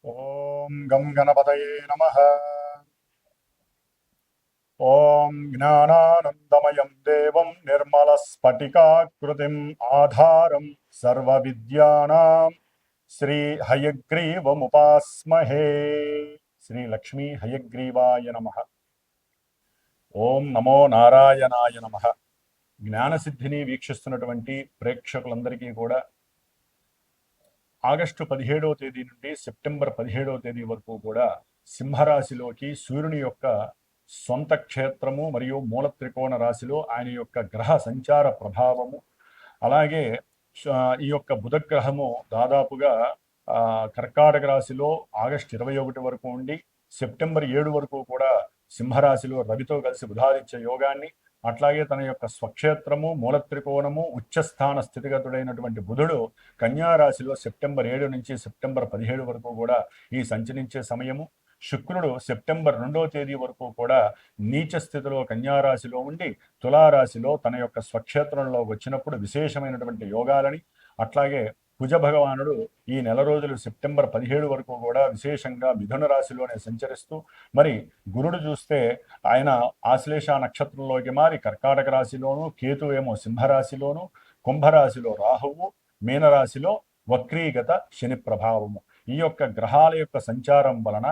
ఓం గం గణపతయే నమః. ఓం జ్ఞానానందమయం దేవం నిర్మలస్ఫటికాకృతిం ఆధారం సర్వవిద్యానాం శ్రీ హయగ్రీవముపాస్మహే. శ్రీ లక్ష్మీ హయగ్రీవాయ నమః. ఓం నమో నారాయణాయ నమః. జ్ఞానసిద్ధిని వీక్షిస్తున్నటువంటి ప్రేక్షకులందరికీ కూడా ఆగస్టు 17వ తేదీ నుండి సెప్టెంబర్ 17వ తేదీ వరకు కూడా సింహరాశిలోకి సూర్యుని యొక్క సొంత క్షేత్రము మరియు మూల త్రికోణ రాశిలో ఆయన యొక్క గ్రహ సంచార ప్రభావము, అలాగే ఈ యొక్క బుధగ్రహము దాదాపుగా కర్కాటక రాశిలో ఆగస్టు 21 వరకు ఉండి సెప్టెంబర్ 7 వరకు కూడా సింహరాశిలో రవితో కలిసి బుధాదిత్య యోగాన్ని, అట్లాగే తన యొక్క స్వక్షేత్రము మూల త్రికోణము ఉచ్చస్థాన స్థితిగతుడైనటువంటి బుధుడు కన్యారాశిలో సెప్టెంబర్ 7 నుంచి సెప్టెంబర్ 17 వరకు కూడా ఈ సంచరించే సమయము. శుక్రుడు సెప్టెంబర్ 2వ తేదీ వరకు కూడా నీచ స్థితిలో కన్యారాశిలో ఉండి తులారాశిలో తన యొక్క స్వక్షేత్రంలో వచ్చినప్పుడు విశేషమైనటువంటి యోగాలని, అట్లాగే కుజ భగవానుడు ఈ నెల రోజులు సెప్టెంబర్ 17 వరకు కూడా విశేషంగా మిథున రాశిలోనే సంచరిస్తూ, మరి గురుడు చూస్తే ఆయన ఆశ్లేష నక్షత్రంలోకి మారి కర్కాటక రాశిలోను, కేతు ఏమో సింహరాశిలోను, కుంభరాశిలో రాహువు, మీనరాశిలో వక్రీగత శని ప్రభావము. ఈ యొక్క గ్రహాల యొక్క సంచారం వలన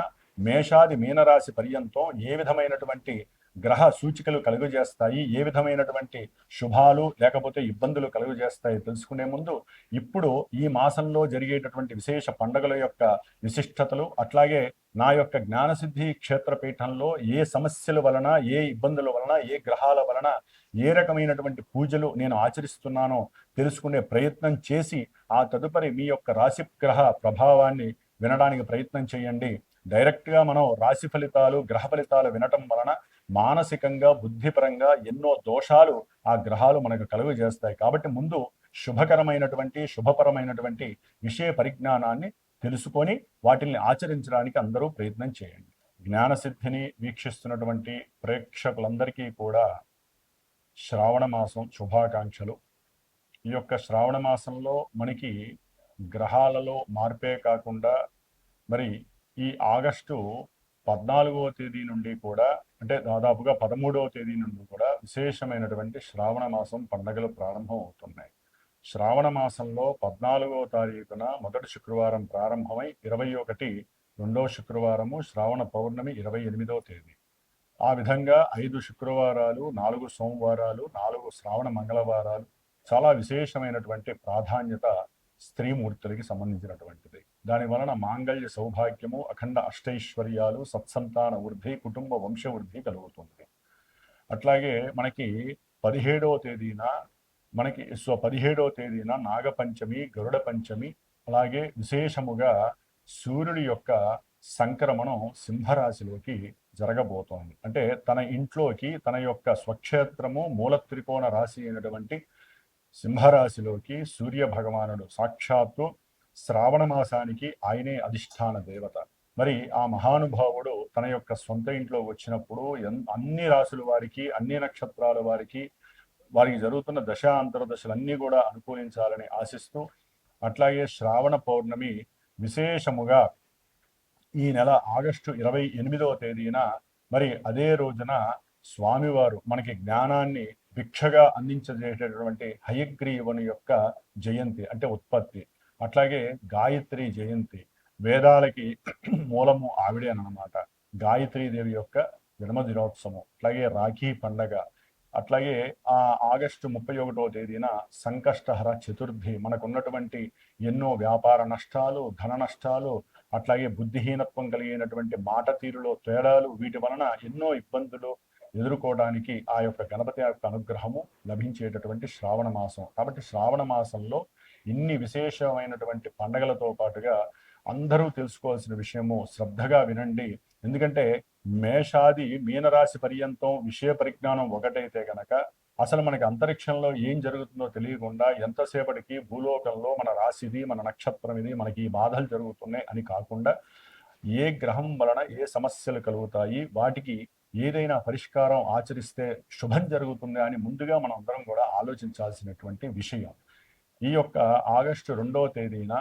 మేషాది మీనరాశి పర్యంతం ఏ విధమైనటువంటి గ్రహ సూచికలు కలుగజేస్తాయి, ఏ విధమైనటువంటి శుభాలు లేకపోతే ఇబ్బందులు కలుగజేస్తాయి తెలుసుకునే ముందు ఇప్పుడు ఈ మాసంలో జరిగేటటువంటి విశేష పండుగల యొక్క విశిష్టతలు, అట్లాగే నా యొక్క జ్ఞానసిద్ధి క్షేత్రపీఠంలో ఏ సమస్యల వలన, ఏ ఇబ్బందుల వలన, ఏ గ్రహాల వలన ఏ రకమైనటువంటి పూజలు నేను ఆచరిస్తున్నానో తెలుసుకునే ప్రయత్నం చేసి ఆ తదుపరి మీ యొక్క రాశి గ్రహ ప్రభావాన్ని వినడానికి ప్రయత్నం చేయండి. డైరెక్ట్గా మనం రాశి ఫలితాలు, గ్రహ ఫలితాలు వినటం వలన మానసికంగా బుద్ధిపరంగా ఎన్నో దోషాలు ఆ గ్రహాలు మనకు కలుగు చేస్తాయి. కాబట్టి ముందు శుభకరమైనటువంటి శుభపరమైనటువంటి విషయ పరిజ్ఞానాన్ని తెలుసుకొని వాటిని ఆచరించడానికి అందరూ ప్రయత్నం చేయండి. జ్ఞానసిద్ధిని వీక్షిస్తున్నటువంటి ప్రేక్షకులందరికీ కూడా శ్రావణ మాసం శుభాకాంక్షలు. ఈ యొక్క శ్రావణ మాసంలో మనకి గ్రహాలలో మార్పే కాకుండా మరి ఈ ఆగస్టు 14వ తేదీ నుండి కూడా, అంటే దాదాపుగా 13వ తేదీ నుండి కూడా విశేషమైనటువంటి శ్రావణ మాసం పండుగలు ప్రారంభం అవుతున్నాయి. శ్రావణ మాసంలో 14వ తారీఖున మొదటి శుక్రవారం ప్రారంభమై 21 రెండవ శుక్రవారము, శ్రావణ పౌర్ణమి 28వ తేదీ. ఆ విధంగా 5 శుక్రవారాలు, 4 సోమవారాలు, 4 శ్రావణ మంగళవారాలు చాలా విశేషమైనటువంటి ప్రాధాన్యత స్త్రీమూర్తులకి సంబంధించినటువంటిది. దాని వలన మాంగళ్య సౌభాగ్యము, అఖండ అష్టైశ్వర్యాలు, సత్సంతాన వృద్ధి, కుటుంబ వంశ వృద్ధి కలుగుతుంది. అట్లాగే మనకి 17వ తేదీన 17వ తేదీన నాగపంచమి, గరుడ పంచమి, అలాగే విశేషముగా సూర్యుడి యొక్క సంక్రమణం సింహరాశిలోకి జరగబోతోంది. అంటే తన ఇంట్లోకి తన యొక్క స్వక్షేత్రము మూల త్రికోణ రాశి అయినటువంటి సింహరాశిలోకి సూర్య భగవానుడు సాక్షాత్తు శ్రావణ మాసానికి ఆయనే అధిష్టాన దేవత. మరి ఆ మహానుభావుడు తన యొక్క సొంత ఇంట్లో వచ్చినప్పుడు అన్ని రాశుల వారికి, అన్ని నక్షత్రాల వారికి జరుగుతున్న దశ అంతర్దశలన్నీ కూడా అనుకూలించాలని ఆశిస్తూ, అట్లాగే శ్రావణ పౌర్ణమి విశేషముగా ఈ నెల ఆగస్టు 28వ తేదీన, మరి అదే రోజున స్వామివారు మనకి జ్ఞానాన్ని భిక్షగా అందించేటటువంటి హయగ్రీవుని యొక్క జయంతి అంటే ఉత్పత్తి. అట్లాగే గాయత్రి జయంతి, వేదాలకి మూలము ఆవిడే అన్నమాట. గాయత్రీదేవి యొక్క జన్మ దినోత్సవం, అట్లాగే రాఖీ పండగ, అట్లాగే ఆగస్టు 31వ తేదీన సంకష్టహర చతుర్థి. మనకున్నటువంటి ఎన్నో వ్యాపార నష్టాలు, ధన నష్టాలు, అట్లాగే బుద్ధిహీనత్వం కలిగినటువంటి మాట తీరులో తేడాలు, వీటి వలన ఎన్నో ఇబ్బందులు ఎదుర్కోవడానికి ఆ యొక్క గణపతి యొక్క అనుగ్రహము లభించేటటువంటి శ్రావణ మాసం. కాబట్టి శ్రావణ మాసంలో ఇన్ని విశేషమైనటువంటి పండగలతో పాటుగా అందరూ తెలుసుకోవాల్సిన విషయము శ్రద్ధగా వినండి. ఎందుకంటే మేషాది మీనరాశి పర్యంతం విషయ పరిజ్ఞానం ఒకటైతే గనక అసలు మనకి అంతరిక్షంలో ఏం జరుగుతుందో తెలియకుండా ఎంతసేపటికి భూలోకంలో మన రాశిది, మన నక్షత్రం ఇది, మనకి ఈ బాధలు జరుగుతున్నాయి అని కాకుండా ఏ గ్రహం వలన ఏ సమస్యలు కలుగుతాయి, వాటికి ఏదైనా పరిష్కారం ఆచరిస్తే శుభం జరుగుతుంది అని ముందుగా మనం అందరం కూడా ఆలోచించాల్సినటువంటి విషయం. ఈ యొక్క ఆగస్టు 2వ తేదీన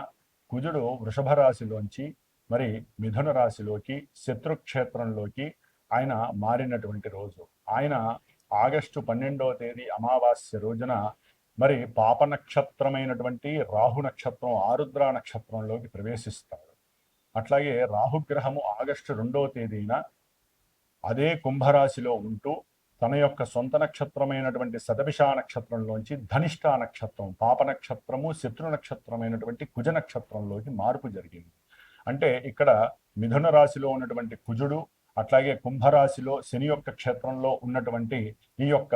కుజుడు వృషభ రాశిలోంచి మరి మిథున రాశిలోకి శత్రుక్షేత్రంలోకి ఆయన మారినటువంటి రోజు. ఆయన ఆగస్టు 12వ తేదీ అమావాస్య రోజున మరి పాప నక్షత్రమైనటువంటి రాహు నక్షత్రం ఆరుద్ర నక్షత్రంలోకి ప్రవేశిస్తాడు. అట్లాగే రాహుగ్రహము ఆగస్టు 2వ తేదీన అదే కుంభరాశిలో ఉంటూ తన యొక్క సొంత నక్షత్రమైనటువంటి శతభిష నక్షత్రంలోంచి ధనిష్ట నక్షత్రం పాప నక్షత్రము శత్రు నక్షత్రమైనటువంటి కుజ నక్షత్రంలోకి మార్పు జరిగింది. అంటే ఇక్కడ మిథున రాశిలో ఉన్నటువంటి కుజుడు అట్లాగే కుంభరాశిలో శని యొక్క క్షేత్రంలో ఉన్నటువంటి ఈ యొక్క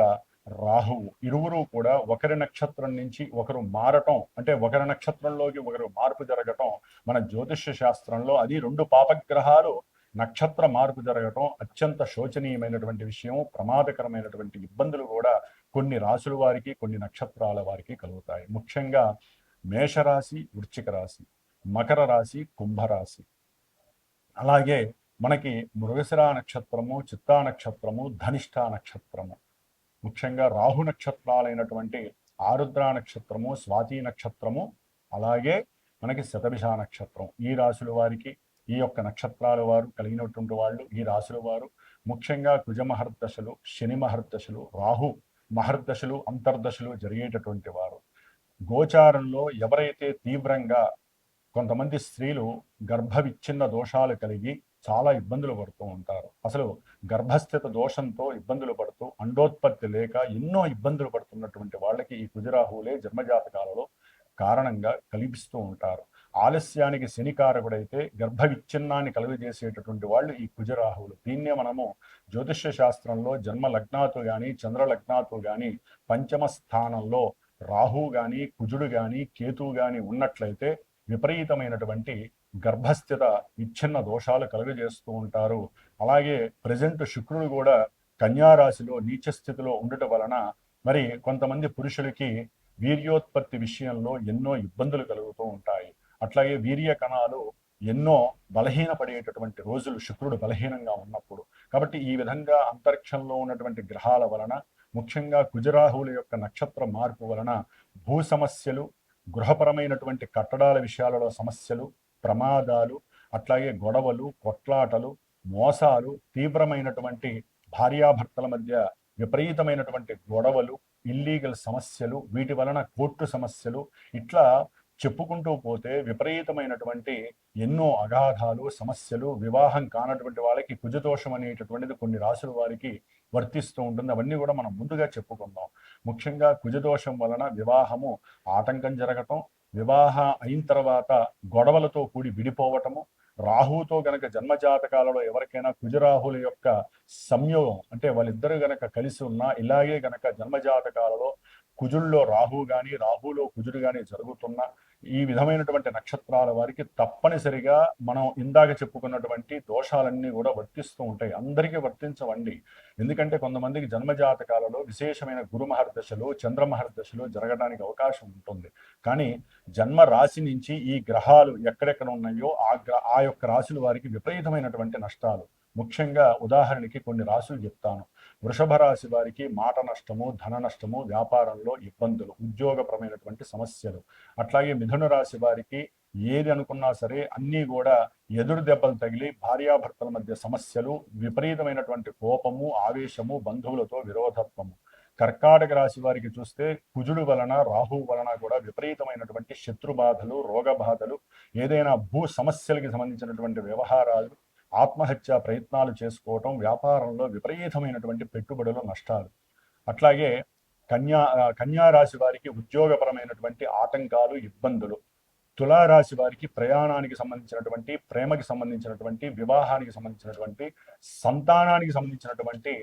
రాహువు ఇరువురు కూడా ఒకరి నక్షత్రం నుంచి ఒకరు మారటం, అంటే ఒకరి నక్షత్రంలోకి ఒకరు మార్పు జరగటం మన జ్యోతిష్య శాస్త్రంలో అది రెండు పాపగ్రహాలు నక్షత్ర మార్పు జరగటం అత్యంత శోచనీయమైనటువంటి విషయం. ప్రమాదకరమైనటువంటి ఇబ్బందులు కూడా కొన్ని రాశుల వారికి కొన్ని నక్షత్రాల వారికి కలుగుతాయి. ముఖ్యంగా మేషరాశి, వృశ్చిక రాశి, మకర రాశి, కుంభరాశి, అలాగే మనకి మృగశిర నక్షత్రము, చిత్తా నక్షత్రము, ధనిష్ట నక్షత్రము, ముఖ్యంగా రాహు నక్షత్రాలైనటువంటి ఆరుద్ర నక్షత్రము, స్వాతి నక్షత్రము, అలాగే మనకి శతభిష నక్షత్రం. ఈ రాశుల వారికి ఈ యొక్క నక్షత్రాల వారు కలిగినటువంటి వాళ్ళు ఈ రాశుల వారు ముఖ్యంగా కుజ మహర్దశలు, శని మహర్దశలు, రాహు మహర్దశలు, అంతర్దశలు జరిగేటటువంటి వారు. గోచారంలో ఎవరైతే తీవ్రంగా కొంతమంది స్త్రీలు గర్భ విచ్ఛిన్న దోషాలు కలిగి చాలా ఇబ్బందులు పడుతూ ఉంటారు. అసలు గర్భస్థిత దోషంతో ఇబ్బందులు పడుతూ అండోత్పత్తి లేక ఎన్నో ఇబ్బందులు పడుతున్నటువంటి వాళ్ళకి ఈ కుజరాహువులే జన్మజాతకాలలో కారణంగా కల్పిస్తూ ఉంటారు. ఆలస్యానికి శనికారకుడైతే గర్భ విచ్ఛిన్నాన్ని కలుగజేసేటటువంటి వాళ్ళు ఈ కుజరాహువులు. దీన్నే మనము జ్యోతిష్య శాస్త్రంలో జన్మ లగ్నాతో కానీ చంద్ర లగ్నాతో కానీ పంచమ స్థానంలో రాహు కానీ కుజుడు కానీ కేతువు కానీ ఉన్నట్లయితే విపరీతమైనటువంటి గర్భస్థిత విచ్ఛిన్న దోషాలు కలుగజేస్తూ ఉంటారు. అలాగే ప్రజెంట్ శుక్రుడు కూడా కన్యారాశిలో నీచ స్థితిలో ఉండటం వలన మరి కొంతమంది పురుషులకి వీర్యోత్పత్తి విషయంలో ఎన్నో ఇబ్బందులు కలుగుతూ ఉంటాయి. అట్లాగే వీర్య కణాలు ఎన్నో బలహీనపడేటటువంటి రోజులు శుక్రుడు బలహీనంగా ఉన్నప్పుడు. కాబట్టి ఈ విధంగా అంతరిక్షంలో ఉన్నటువంటి గ్రహాల వలన ముఖ్యంగా కుజరాహువుల యొక్క నక్షత్ర మార్పు వలన భూ సమస్యలు, గృహపరమైనటువంటి కట్టడాల విషయాలలో సమస్యలు, ప్రమాదాలు, అట్లాగే గొడవలు, కొట్లాటలు, మోసాలు, తీవ్రమైనటువంటి భార్యాభర్తల మధ్య విపరీతమైనటువంటి గొడవలు, ఇల్లీగల్ సమస్యలు, వీటి వలన కోర్టు సమస్యలు, ఇట్లా చెప్పుకుంటూ పోతే విపరీతమైనటువంటి ఎన్నో అగాధాలు, సమస్యలు, వివాహం కానటువంటి వాళ్ళకి కుజదోషం అనేటటువంటిది కొన్ని రాశుల వారికి వర్తిస్తూ ఉంటుంది. అవన్నీ కూడా మనం ముందుగా చెప్పుకుందాం. ముఖ్యంగా కుజదోషం వలన వివాహము ఆటంకం జరగటం, వివాహ అయిన తర్వాత గొడవలతో కూడి విడిపోవటము, రాహుతో గనక జన్మజాతకాలలో ఎవరికైనా కుజరాహుల యొక్క సంయోగం అంటే వాళ్ళిద్దరు గనక కలిసి ఉన్నా ఇలాగే గనక జన్మజాతకాలలో కుజుల్లో రాహు కానీ రాహులో కుజుడు కానీ జరుగుతున్న ఈ విధమైనటువంటి నక్షత్రాల వారికి తప్పనిసరిగా మనం ఇందాక చెప్పుకున్నటువంటి దోషాలన్నీ కూడా వర్తిస్తూ ఉంటాయి. అందరికీ వర్తించవండి. ఎందుకంటే కొంతమందికి జన్మజాతకాలలో విశేషమైన గురు మహర్దశలు, చంద్ర మహర్దశలు జరగడానికి అవకాశం ఉంటుంది. కానీ జన్మ రాశి నుంచి ఈ గ్రహాలు ఎక్కడెక్కడ ఉన్నాయో ఆ యొక్క రాశుల వారికి విపరీతమైనటువంటి నష్టాలు. ముఖ్యంగా ఉదాహరణకి కొన్ని రాశులు చెప్తాను. వృషభ రాశి వారికి మాట నష్టము, ధన నష్టము, వ్యాపారంలో ఇబ్బందులు, ఉద్యోగపరమైనటువంటి సమస్యలు. అట్లాగే మిథున రాశి వారికి ఏది అనుకున్నా సరే అన్నీ కూడా ఎదురు దెబ్బలు తగిలి భార్యాభర్తల మధ్య సమస్యలు, విపరీతమైనటువంటి కోపము, ఆవేశము, బంధువులతో విరోధత్వము. కర్కాటక రాశి వారికి చూస్తే కుజుడు వలన రాహువు వలన కూడా విపరీతమైనటువంటి శత్రుబాధలు, రోగ బాధలు, ఏదైనా భూ సమస్యలకి సంబంధించినటువంటి వ్యవహారాలు, ఆత్మహత్య ప్రయత్నాలు చేసుకోవటం, వ్యాపారంలో విపరీతమైనటువంటి పెట్టుబడులు, నష్టాలు. అట్లాగే కన్యా రాశి వారికి ఉద్యోగపరమైనటువంటి ఆటంకాలు, ఇబ్బందులు. తులారాశి వారికి ప్రయాణానికి సంబంధించినటువంటి, ప్రేమకి సంబంధించినటువంటి, వివాహానికి సంబంధించినటువంటి, సంతానానికి సంబంధించినటువంటి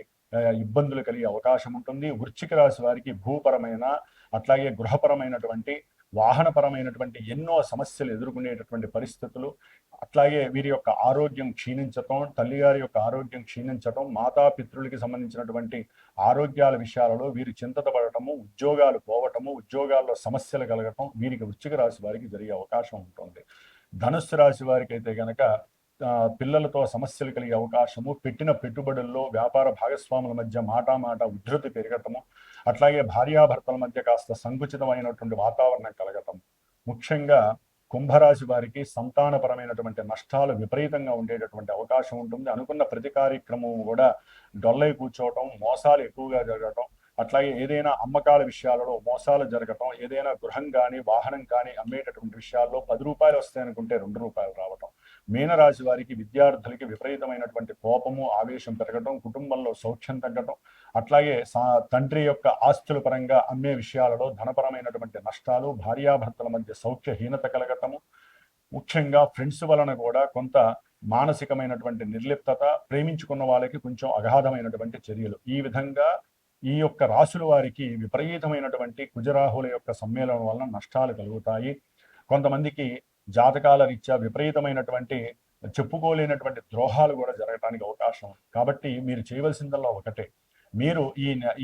ఇబ్బందులు కలిగే అవకాశం ఉంటుంది. వృశ్చిక రాశి వారికి భూపరమైన అట్లాగే గృహపరమైనటువంటి, వాహనపరమైనటువంటి ఎన్నో సమస్యలు ఎదుర్కొనేటటువంటి పరిస్థితులు. అట్లాగే వీరి యొక్క ఆరోగ్యం క్షీణించటం, తల్లిగారి యొక్క ఆరోగ్యం క్షీణించటం, మాతాపితృలకి సంబంధించినటువంటి ఆరోగ్యాల విషయాలలో వీరు చింతత పడటము, ఉద్యోగాలు పోవటము, ఉద్యోగాల్లో సమస్యలు కలగటం వీరికి వృశ్చిక రాశి వారికి జరిగే అవకాశం ఉంటుంది. ధనుస్సు రాశి వారికి అయితే గనక పిల్లలతో సమస్యలు కలిగే అవకాశము, పెట్టిన పెట్టుబడుల్లో వ్యాపార భాగస్వాముల మధ్య మాట ఉద్ధృతి పెరగటము, అట్లాగే భార్యాభర్తల మధ్య కాస్త సంకుచితమైనటువంటి వాతావరణం కలగటం. ముఖ్యంగా కుంభరాశి వారికి సంతానపరమైనటువంటి నష్టాలు విపరీతంగా ఉండేటటువంటి అవకాశం ఉంటుంది. అనుకున్న ప్రతి కార్యక్రమం కూడా డొల్లై కూర్చోవటం, మోసాలు ఎక్కువగా జరగటం, అట్లాగే ఏదైనా అమ్మకాల విషయాలలో మోసాలు జరగటం, ఏదైనా గృహం కానీ వాహనం కానీ అమ్మేటటువంటి విషయాల్లో 10 రూపాయలు వస్తాయనుకుంటే 2 రూపాయలు రావటం. మీనరాశి వారికి విద్యార్థులకి విపరీతమైనటువంటి కోపము, ఆవేశం పెరగటం, కుటుంబంలో సౌఖ్యం తగ్గటం, అట్లాగే తండ్రి యొక్క ఆస్తుల పరంగా అమ్మే విషయాలలో ధనపరమైనటువంటి నష్టాలు, భార్యాభర్తల మధ్య సౌఖ్యహీనత కలగటము, ముఖ్యంగా ఫ్రెండ్స్ వలన కూడా కొంత మానసికమైనటువంటి నిర్లిప్తత, ప్రేమించుకున్న వాళ్ళకి కొంచెం అగాధమైనటువంటి చర్యలు, ఈ విధంగా ఈ యొక్క రాశుల వారికి విపరీతమైనటువంటి కుజరాహుల యొక్క సమ్మేళనం వలన నష్టాలు కలుగుతాయి. కొంతమందికి జాతకాల రీత్యా విపరీతమైనటువంటి చెప్పుకోలేనటువంటి ద్రోహాలు కూడా జరగడానికి అవకాశం. కాబట్టి మీరు చేయవలసిందల్లా ఒకటే, మీరు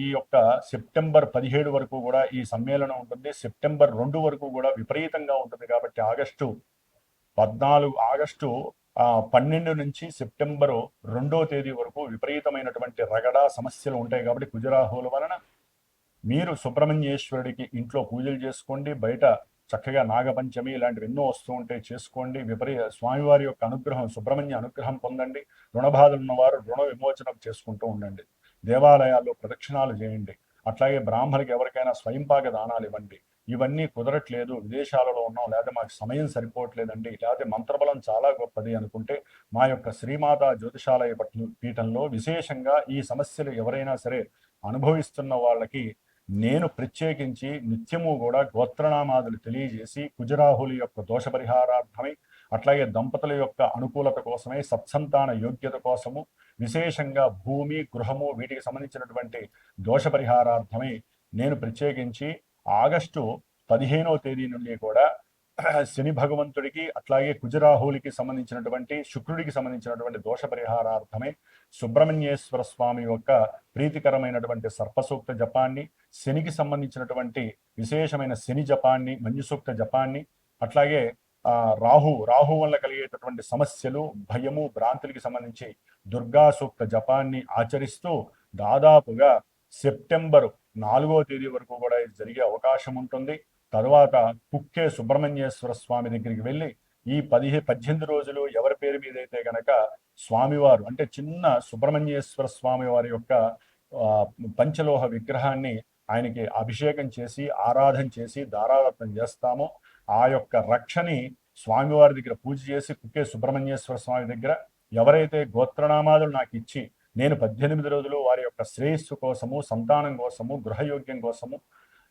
ఈ యొక్క సెప్టెంబర్ 17 వరకు కూడా ఈ సమ్మేళనం ఉంటుంది. సెప్టెంబర్ 2 వరకు కూడా విపరీతంగా ఉంటుంది. కాబట్టి ఆగస్టు 12 నుంచి సెప్టెంబరు 2వ తేదీ వరకు విపరీతమైనటువంటి రగడ సమస్యలు ఉంటాయి. కాబట్టి కుజరాహుల వలన మీరు సుబ్రహ్మణ్యేశ్వరుడికి ఇంట్లో పూజలు చేసుకోండి. బయట చక్కగా నాగపంచమి ఇలాంటివి ఎన్నో వస్తూ ఉంటే చేసుకోండి. స్వామివారి యొక్క అనుగ్రహం, సుబ్రహ్మణ్య అనుగ్రహం పొందండి. రుణబాధలు ఉన్నవారు రుణ విమోచనం చేసుకుంటూ ఉండండి. దేవాలయాల్లో ప్రదక్షిణాలు చేయండి. అట్లాగే బ్రాహ్మణులకి ఎవరికైనా స్వయంపాక దానాలు ఇవ్వండి. ఇవన్నీ కుదరట్లేదు, విదేశాలలో ఉన్నాం, లేదా మాకు సమయం సరిపోవట్లేదండి, లేకపోతే మంత్రబలం చాలా గొప్పది అనుకుంటే మా యొక్క శ్రీమాత జ్యోతిషాలయ పీఠంలో విశేషంగా ఈ సమస్యలు ఎవరైనా సరే అనుభవిస్తున్న వాళ్ళకి నేను ప్రత్యేకించి నిత్యము కూడా గోత్రనామాదులు తెలియజేసి కుజరాహుల యొక్క దోష పరిహారార్థమై, అట్లాగే దంపతుల యొక్క అనుకూలత కోసమై, సత్సంతాన యోగ్యత కోసము, విశేషంగా భూమి, గృహము వీటికి సంబంధించినటువంటి దోష పరిహారార్థమై నేను ప్రత్యేకించి ఆగస్టు 15వ తేదీ నుండి కూడా శని భగవంతుడికి అట్లాగే కుజరాహులకి సంబంధించినటువంటి శుక్రుడికి సంబంధించినటువంటి దోష పరిహారార్థమై సుబ్రహ్మణ్యేశ్వర స్వామి యొక్క ప్రీతికరమైనటువంటి సర్పసూక్త జపాన్ని, శనికి సంబంధించినటువంటి విశేషమైన శని జపాన్ని, మంజుసూక్త జపాన్ని, అట్లాగే రాహు వల్ల కలిగేటటువంటి సమస్యలు, భయము, భ్రాంతులకి సంబంధించి దుర్గా సూక్త జపాన్ని ఆచరిస్తూ దాదాపుగా సెప్టెంబర్ 4వ తేదీ వరకు కూడా ఇది జరిగే అవకాశం ఉంటుంది. తరువాత కుక్కే సుబ్రహ్మణ్యేశ్వర స్వామి దగ్గరికి వెళ్ళి ఈ 18 రోజులు ఎవరి పేరు మీద అయితే గనక స్వామివారు అంటే చిన్న సుబ్రహ్మణ్యేశ్వర స్వామి వారి యొక్క పంచలోహ విగ్రహాన్ని ఆయనకి అభిషేకం చేసి ఆరాధన చేసి దారాదత్తం చేస్తామో ఆ యొక్క రక్షని స్వామివారి దగ్గర పూజ చేసి కుక్కే సుబ్రహ్మణ్యేశ్వర స్వామి దగ్గర ఎవరైతే గోత్రనామాదులు నాకు ఇచ్చి నేను 18 రోజులు వారి యొక్క శ్రేయస్సు కోసము, సంతానం కోసము, గృహయోగ్యం కోసము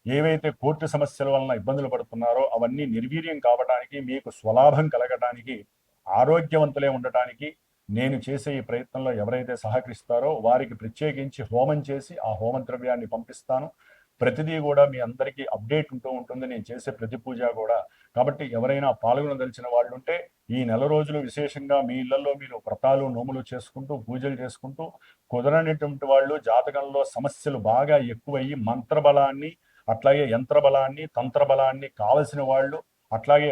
ఏవైతే కోర్టు సమస్యల వలన ఇబ్బందులు పడుతున్నారో అవన్నీ నిర్వీర్యం కావడానికి, మీకు స్వలాభం కలగడానికి, ఆరోగ్యవంతులే ఉండటానికి నేను చేసే ఈ ప్రయత్నంలో ఎవరైతే సహకరిస్తారో వారికి ప్రత్యేకించి హోమం చేసి ఆ హోమ ద్రవ్యాన్ని పంపిస్తాను. ప్రతిదీ కూడా మీ అందరికీ అప్డేట్ ఉంటూ ఉంటుంది నేను చేసే ప్రతి పూజ కూడా. కాబట్టి ఎవరైనా పాల్గొనదలిచిన వాళ్ళు ఉంటే ఈ నెల రోజులు విశేషంగా మీ ఇళ్లలో మీరు వ్రతాలు, నోములు చేసుకుంటూ పూజలు చేసుకుంటూ, కుదరనిటువంటి వాళ్ళు జాతకంలో సమస్యలు బాగా ఎక్కువయ్యి మంత్రబలాన్ని, అట్లాగే యంత్రబలాన్ని, తంత్రబలాన్ని కావలసిన వాళ్ళు, అట్లాగే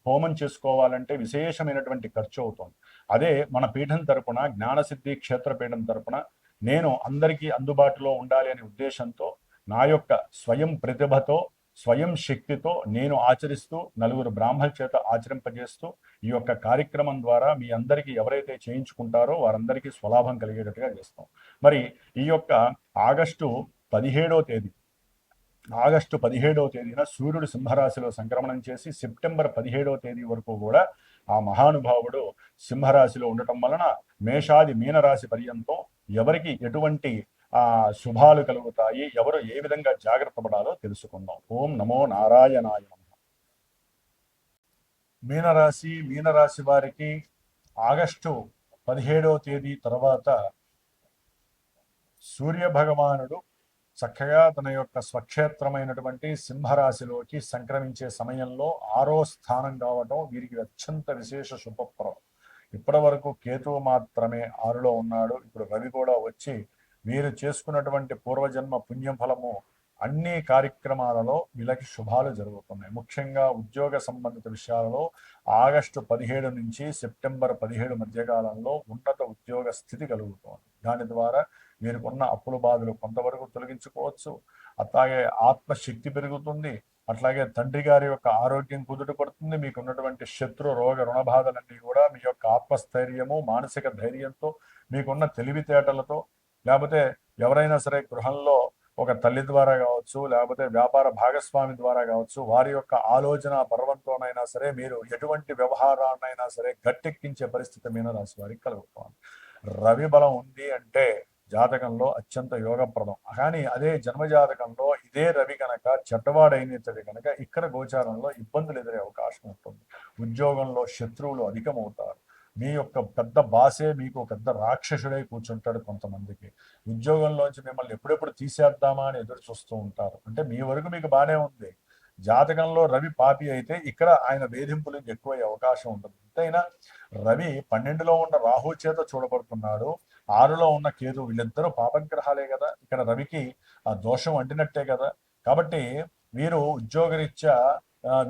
హోమం చేసుకోవాలంటే విశేషమైనటువంటి ఖర్చు అవుతుంది. అదే మన పీఠం తరపున, జ్ఞానసిద్ధి క్షేత్రపీఠం తరపున నేను అందరికీ అందుబాటులో ఉండాలి అనే ఉద్దేశంతో నా యొక్క స్వయం ప్రతిభతో, స్వయం శక్తితో నేను ఆచరిస్తూ నలుగురు బ్రాహ్మణ చేత ఆచరింపజేస్తూ ఈ యొక్క కార్యక్రమం ద్వారా మీ అందరికీ ఎవరైతే చేయించుకుంటారో వారందరికీ స్వలాభం కలిగేటట్టుగా చేస్తాం. మరి ఈ యొక్క ఆగస్టు 17వ తేదీన సూర్యుడు సింహరాశిలో సంక్రమణం చేసి సెప్టెంబర్ 17వ తేదీ వరకు కూడా ఆ మహానుభావుడు సింహరాశిలో ఉండటం వలన మేషాది మీనరాశి పర్యంతం ఎవరికి ఎటువంటి శుభాలు కలుగుతాయి, ఎవరు ఏ విధంగా జాగ్రత్త పడాలో తెలుసుకుందాం. ఓం నమో నారాయణాయ. మీనరాశి వారికి ఆగస్టు 17వ తేదీ తర్వాత సూర్య భగవానుడు చక్కగా తన యొక్క స్వక్షేత్రమైనటువంటి సింహరాశిలోకి సంక్రమించే సమయంలో 6వ స్థానం కావటం వీరికి అత్యంత విశేష శుభప్రం. ఇప్పటి వరకు కేతువు మాత్రమే 6లో ఉన్నాడు. ఇప్పుడు రవి కూడా వచ్చి వీరు చేసుకున్నటువంటి పూర్వజన్మ పుణ్యఫలము అన్ని కార్యక్రమాలలో వీళ్ళకి శుభాలు జరుగుతున్నాయి. ముఖ్యంగా ఉద్యోగ సంబంధిత విషయాలలో ఆగస్టు 17 నుంచి సెప్టెంబర్ 17 మధ్యకాలంలో ఉన్నత ఉద్యోగ స్థితి కలుగుతోంది. దాని ద్వారా వీరికి ఉన్న అప్పుల బాధలు కొంతవరకు తొలగించుకోవచ్చు. అట్లాగే ఆత్మశక్తి పెరుగుతుంది. అట్లాగే తండ్రి గారి యొక్క ఆరోగ్యం కుదుట పడుతుంది. మీకు ఉన్నటువంటి శత్రు రోగ రుణబాధలన్నీ కూడా మీ యొక్క ఆత్మస్థైర్యము, మానసిక ధైర్యంతో, మీకున్న తెలివితేటలతో, లేకపోతే ఎవరైనా సరే గృహంలో ఒక తల్లి ద్వారా కావచ్చు, లేకపోతే వ్యాపార భాగస్వామి ద్వారా కావచ్చు, వారి యొక్క ఆలోచన పర్వంతోనైనా సరే మీరు ఎటువంటి వ్యవహారాన్నైనా సరే గట్టెక్కించే పరిస్థితి మీనరాశి వారికి కలుగుతుంది. రవి బలం ఉంది అంటే జాతకంలో అత్యంత యోగప్రదం. కానీ అదే జన్మజాతకంలో ఇదే రవి కనుక చెడ్డవాడైనది కనుక ఇక్కడ గోచారంలో ఇబ్బందులు ఎదురే అవకాశం ఉంటుంది. ఉద్యోగంలో శత్రువులు అధికమవుతారు. మీ యొక్క పెద్ద బాసే మీకు పెద్ద రాక్షసుడై కూర్చుంటాడు. కొంతమందికి ఉద్యోగంలోంచి మిమ్మల్ని ఎప్పుడెప్పుడు తీసేద్దామా అని ఎదురు చూస్తూ ఉంటారు. అంటే మీ వరకు మీకు బాగానే ఉంది. జాతకంలో రవి పాపి అయితే ఇక్కడ ఆయన వేధింపులు ఎక్కువయ్యే అవకాశం ఉంటుంది. ఎంతైనా రవి 12లో ఉన్న రాహు చేత చూడబడుతున్నాడు, 6లో ఉన్న కేతు, వీళ్ళిద్దరూ పాపగ్రహాలే కదా. ఇక్కడ రవికి ఆ దోషం అంటినట్టే కదా. కాబట్టి మీరు ఉద్యోగరీత్యా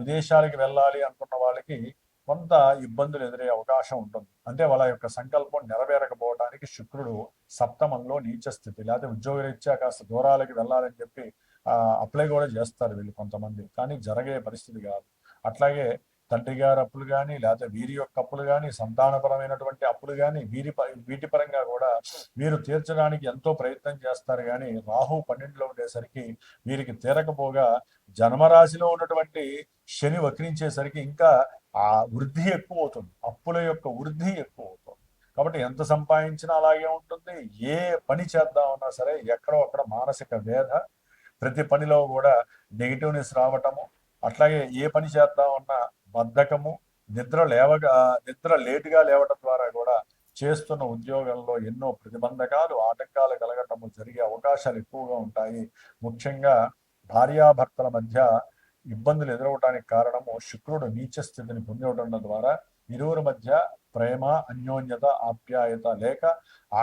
విదేశాలకు వెళ్ళాలి అనుకున్న వాళ్ళకి కొంత ఇబ్బందులు ఎదురే అవకాశం ఉంటుంది. అంటే వాళ్ళ యొక్క సంకల్పం నెరవేరకపోవడానికి శుక్రుడు సప్తమంలో నీచ స్థితి, లేకపోతే ఉద్యోగరీత్యా కాస్త దూరాలకి వెళ్ళాలని చెప్పి అప్లై కూడా చేస్తారు వీళ్ళు కొంతమంది, కానీ జరిగే పరిస్థితి కాదు. అట్లాగే తండ్రి గారి అప్పులు కానీ, లేకపోతే వీరి యొక్క అప్పులు కానీ, సంతానపరమైనటువంటి అప్పులు కానీ, వీటి పరంగా కూడా వీరు తీర్చడానికి ఎంతో ప్రయత్నం చేస్తారు. కానీ రాహు 12లో ఉండేసరికి వీరికి తీరకపోగా జన్మరాశిలో ఉన్నటువంటి శని వక్రించేసరికి ఇంకా ఆ వృద్ధి ఎక్కువ అవుతుంది, అప్పుల యొక్క వృద్ధి ఎక్కువ అవుతుంది. కాబట్టి ఎంత సంపాదించినా అలాగే ఉంటుంది. ఏ పని చేద్దామన్నా సరే ఎక్కడో అక్కడ మానసిక వేధ, ప్రతి పనిలో కూడా నెగిటివ్నెస్ రావటము, అట్లాగే ఏ పని చేద్దామన్నా బద్ధకము, నిద్ర లేటుగా లేవటం ద్వారా కూడా చేస్తున్న ఉద్యోగంలో ఎన్నో ప్రతిబంధకాలు, ఆటంకాలు కలగటము జరిగే అవకాశాలు ఎక్కువగా ఉంటాయి. ముఖ్యంగా భార్యాభర్తల మధ్య ఇబ్బందులు ఎదురవడానికి కారణము శుక్రుడు నీచ స్థితిని పొందడం ద్వారా ఇరువురి మధ్య ప్రేమ, అన్యోన్యత, ఆప్యాయత లేక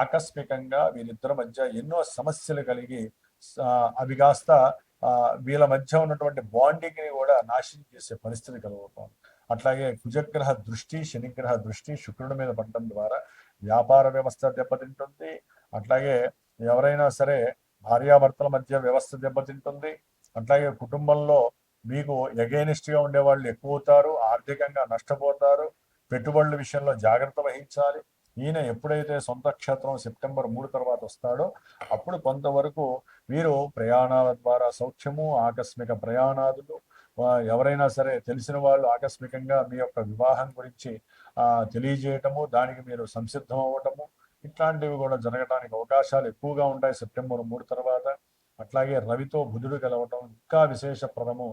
ఆకస్మికంగా వీరిద్దరి మధ్య ఎన్నో సమస్యలు కలిగి అవి కాస్త వీళ్ళ మధ్య ఉన్నటువంటి బాండింగ్ ని కూడా నాశనం చేసే పరిస్థితి కలుగుతుంది. అట్లాగే కుజగ్రహ దృష్టి, శనిగ్రహ దృష్టి శుక్రుడి మీద పడటం ద్వారా వ్యాపార వ్యవస్థ దెబ్బతింటుంది. అట్లాగే ఎవరైనా సరే భార్యాభర్తల మధ్య వ్యవస్థ దెబ్బతింటుంది. అట్లాగే కుటుంబంలో మీకు ఎగైనిస్ట్ గా ఉండే వాళ్ళు ఎక్కువ అవుతారు, ఆర్థికంగా నష్టపోతారు. పెట్టుబడుల విషయంలో జాగ్రత్త వహించాలి. ఈయన ఎప్పుడైతే సొంత క్షేత్రం సెప్టెంబర్ 3 తర్వాత వస్తాడో అప్పుడు కొంతవరకు వీరు ప్రయాణాల ద్వారా సౌఖ్యము, ఆకస్మిక ప్రయాణాదులు, ఎవరైనా సరే తెలిసిన వాళ్ళు ఆకస్మికంగా మీ యొక్క వివాహం గురించి తెలియజేయటము, దానికి మీరు సంసిద్ధం అవ్వటము, ఇట్లాంటివి కూడా జరగడానికి అవకాశాలు ఎక్కువగా ఉంటాయి సెప్టెంబర్ 3 తర్వాత. అట్లాగే రవితో బుధుడు కలవటం ఇంకా విశేషప్రదము.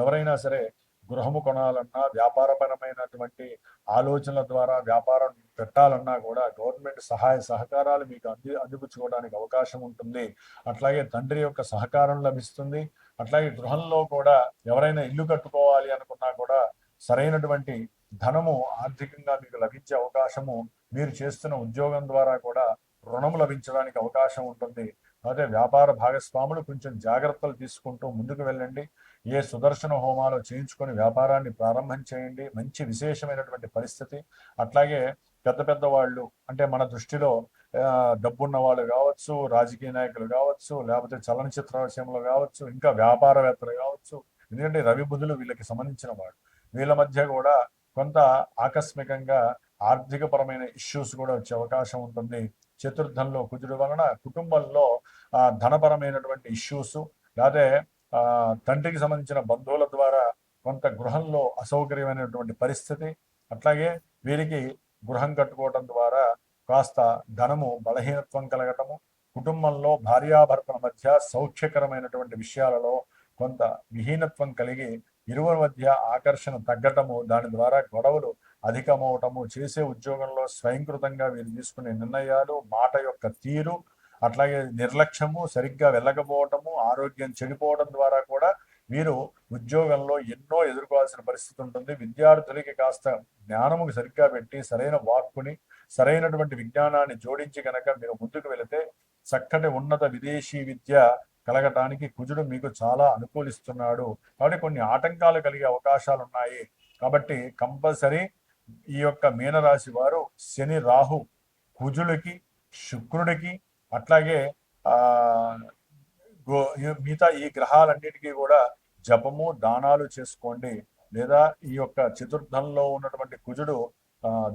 ఎవరైనా సరే గృహము కొనాలన్నా, వ్యాపారపరమైనటువంటి ఆలోచనల ద్వారా వ్యాపారం పెట్టాలన్నా కూడా గవర్నమెంట్ సహాయ సహకారాలు మీకు అందిపుచ్చుకోవడానికి అవకాశం ఉంటుంది. అట్లాగే తండ్రి యొక్క సహకారం లభిస్తుంది. అట్లాగే గృహంలో కూడా ఎవరైనా ఇల్లు కట్టుకోవాలి అనుకున్నా కూడా సరైనటువంటి ధనము ఆర్థికంగా మీకు లభించే అవకాశము, మీరు చేస్తున్న ఉద్యోగం ద్వారా కూడా రుణము లభించడానికి అవకాశం ఉంటుంది. అదే వ్యాపార భాగస్వాములు కొంచెం జాగ్రత్తలు తీసుకుంటూ ముందుకు వెళ్ళండి. ఏ సుదర్శన హోమాలు చేయించుకొని వ్యాపారాన్ని ప్రారంభం చేయండి, మంచి విశేషమైనటువంటి పరిస్థితి. అట్లాగే పెద్ద పెద్ద వాళ్ళు అంటే మన దృష్టిలో డబ్బున్న వాళ్ళు కావచ్చు, రాజకీయ నాయకులు కావచ్చు, లేకపోతే చలనచిత్ర విషయంలో కావచ్చు, ఇంకా వ్యాపారవేత్తలు కావచ్చు, ఎందుకంటే రవి బుధులు వీళ్ళకి సంబంధించిన వాళ్ళు. వీళ్ళ మధ్య కూడా కొంత ఆకస్మికంగా ఆర్థిక పరమైన ఇష్యూస్ కూడా వచ్చే అవకాశం ఉంటుంది. చతుర్థంలో కుజుడు వలన కుటుంబంలో ధనపరమైనటువంటి ఇష్యూస్, లేకపోతే తండ్రికి సంబంధించిన బంధువుల ద్వారా కొంత గృహంలో అసౌకర్యమైనటువంటి పరిస్థితి. అట్లాగే వీరికి గృహం కట్టుకోవడం ద్వారా కాస్త ధనము బలహీనత్వం కలగటము, కుటుంబంలో భార్యాభర్తల మధ్య సౌఖ్యకరమైనటువంటి విషయాలలో కొంత విహీనత్వం కలిగి ఇరువురి మధ్య ఆకర్షణ తగ్గటము, దాని ద్వారా గొడవలు అధికమవటము, చేసే ఉద్యోగంలో స్వయంకృతంగా వీరు తీసుకునే నిర్ణయాలు, మాట యొక్క తీరు, అట్లాగే నిర్లక్ష్యము, సరిగ్గా వెళ్ళకపోవటము, ఆరోగ్యం చెడిపోవడం ద్వారా కూడా వీరు ఉద్యోగంలో ఎన్నో ఎదుర్కోవాల్సిన పరిస్థితి ఉంటుంది. విద్యార్థులకి కాస్త జ్ఞానము సరిగ్గా పెట్టి సరైన వాక్కుని, సరైనటువంటి విజ్ఞానాన్ని జోడించి కనుక మీరు ముందుకు వెళితే చక్కటి ఉన్నత విదేశీ విద్య కలగటానికి కుజుడు మీకు చాలా అనుకూలిస్తున్నాడు. కాబట్టి కొన్ని ఆటంకాలు కలిగే అవకాశాలు ఉన్నాయి. కాబట్టి కంపల్సరీ ఈ యొక్క మీనరాశి వారు శని, రాహు, కుజుడికి, శుక్రుడికి, అట్లాగే మిగతా ఈ గ్రహాలన్నిటికీ కూడా జపము దానాలు చేసుకోండి. లేదా ఈ యొక్క చతుర్థంలో ఉన్నటువంటి కుజుడు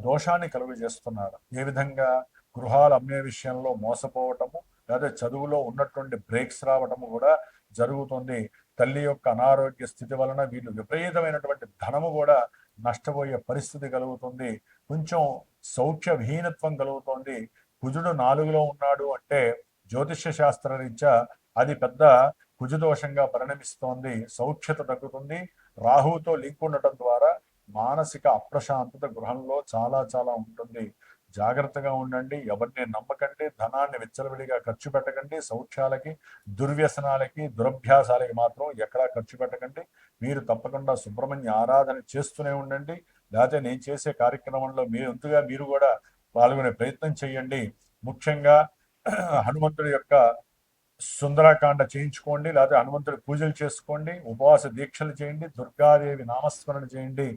దోషాన్ని కలుగు చేస్తున్నారు. ఏ విధంగా గృహాలు అమ్మే విషయంలో మోసపోవటము, లేదా చదువులో ఉన్నటువంటి బ్రేక్స్ రావటము కూడా జరుగుతుంది. తల్లి యొక్క అనారోగ్య స్థితి వలన వీళ్ళు విపరీతమైనటువంటి ధనము కూడా నష్టపోయే పరిస్థితి కలుగుతుంది. కొంచెం సౌఖ్య విహీనత్వం కలుగుతుంది. కుజుడు 4లో ఉన్నాడు అంటే జ్యోతిష్య శాస్త్ర రీత్యా అది పెద్ద కుజదోషంగా పరిణమిస్తోంది. సౌఖ్యత తగ్గుతుంది. రాహువుతో లింక్ ఉండటం ద్వారా మానసిక అప్రశాంతత గృహంలో చాలా చాలా ఉంటుంది. జాగ్రత్తగా ఉండండి. ఎవరిని నమ్మకండి. ధనాన్ని విచ్చలవిడిగా ఖర్చు పెట్టకండి. సౌఖ్యాలకి, దుర్వ్యసనాలకి, దురభ్యాసాలకి మాత్రం ఎక్కడా ఖర్చు పెట్టకండి. మీరు తప్పకుండా సుబ్రహ్మణ్య ఆరాధన చేస్తూనే ఉండండి. లేకపోతే నేను చేసే కార్యక్రమంలో మీ వంతుగా మీరు కూడా పాల్గొనే ప్రయత్నం చేయండి. ముఖ్యంగా హనుమంతుడి యొక్క సుందరాకాండ చేయించుకోండి, లేకపోతే హనుమంతుడి పూజలు చేసుకోండి, ఉపవాస దీక్షలు చేయండి, దుర్గాదేవి నామస్మరణ చేయండి.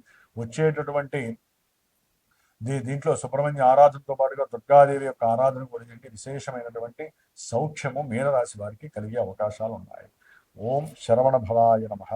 వచ్చేటటువంటి దీంట్లో సుబ్రహ్మణ్య ఆరాధనతో పాటుగా దుర్గాదేవి యొక్క ఆరాధన కూడా చేయండి. విశేషమైనటువంటి సౌఖ్యము మీనరాశి వారికి కలిగే అవకాశాలు ఉన్నాయి. ఓం శరవణ భవాయ నమః.